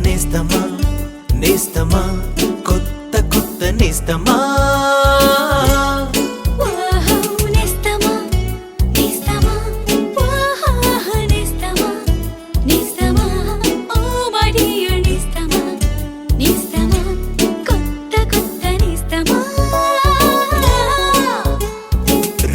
నేస్తమా నేస్తమా కొత్త కొత్త నేస్తమా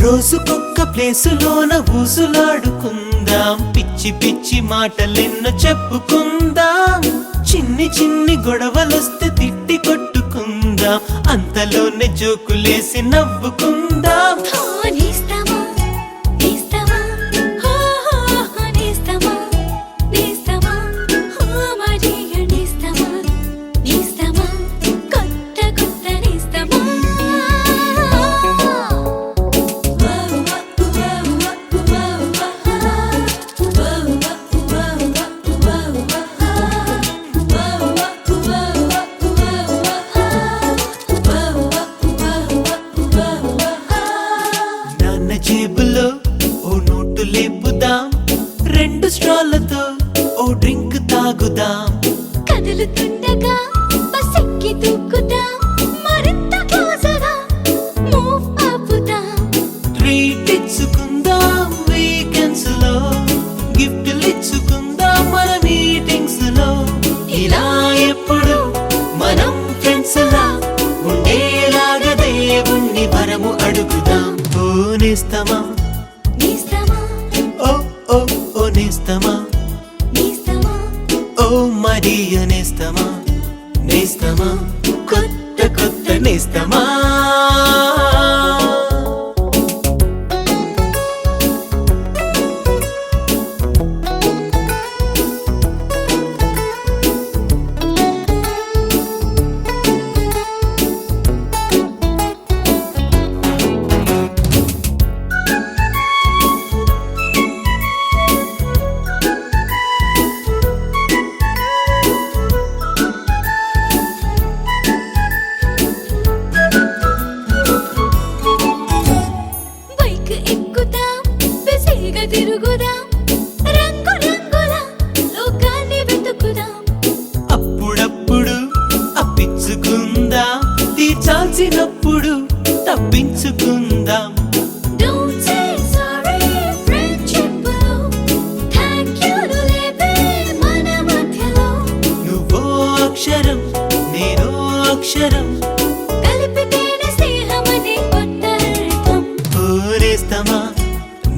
రోజుకొక్క ప్లేసులోన ఊసులాడుకుందాం పిచ్చి పిచ్చి మాటలెన్నో చెప్పుకుందాం చిన్ని చిన్ని గొడవలొస్తే తిట్టి కొట్టుకుందాం అంతలోనే జోకులేసి నవ్వుకుందాం జేబులో ఓ నోటు లేపుదాం రెండు స్ట్రాలతో ఓ డ్రింక్ తాగుదాం కదులుతుండగా బస్సెక్కి దూకుదాం మరింత క్లోజుగా మూవ్ ఆపుదాం ట్రీట్ ఇచ్చుకుందాం వీకెండ్స్ లో గిఫ్ట్లు ఇచ్చుకుందాం మన మీటింగ్స్ లో ఇలా ఎప్పుడు మనం ఫ్రెండ్స్ లా ఉండేలాగా దేవుణ్ణి వరము అడుగుదాం నేస్తమా నేస్తమా ఓ ఓ ఓ నేస్తమా నేస్తమా ఓ మరియా నేస్తమా నేస్తమా కొత్త కొత్త నేస్తమా తిరుగుదాం రంగు రంగుల లోకాన్ని వెతుకుదాం అప్పుడప్పుడు అప్పించుకుందాం తీర్చాల్సినప్పుడు తప్పించుకుందాం Don't say sorry friendship లో thank you లు లేవే మన మధ్యలో నువ్వో అక్షరం నేనో అక్షరం కలిపితేనే స్నేహమనే కొత్త అర్థం ఓ నేస్తమా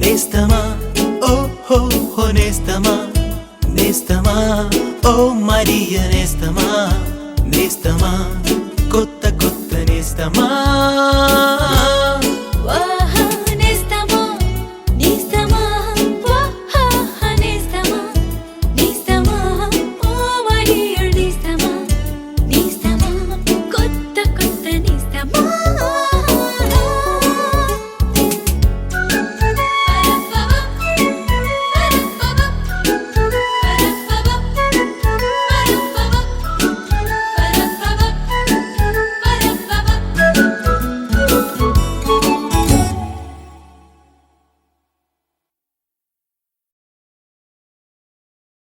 నేస్తమా ఓ హో హో నేస్తమా నేస్తమా ఓ మరియా నేస్తమా నేస్తమా కొత్త కొత్త నేస్తమా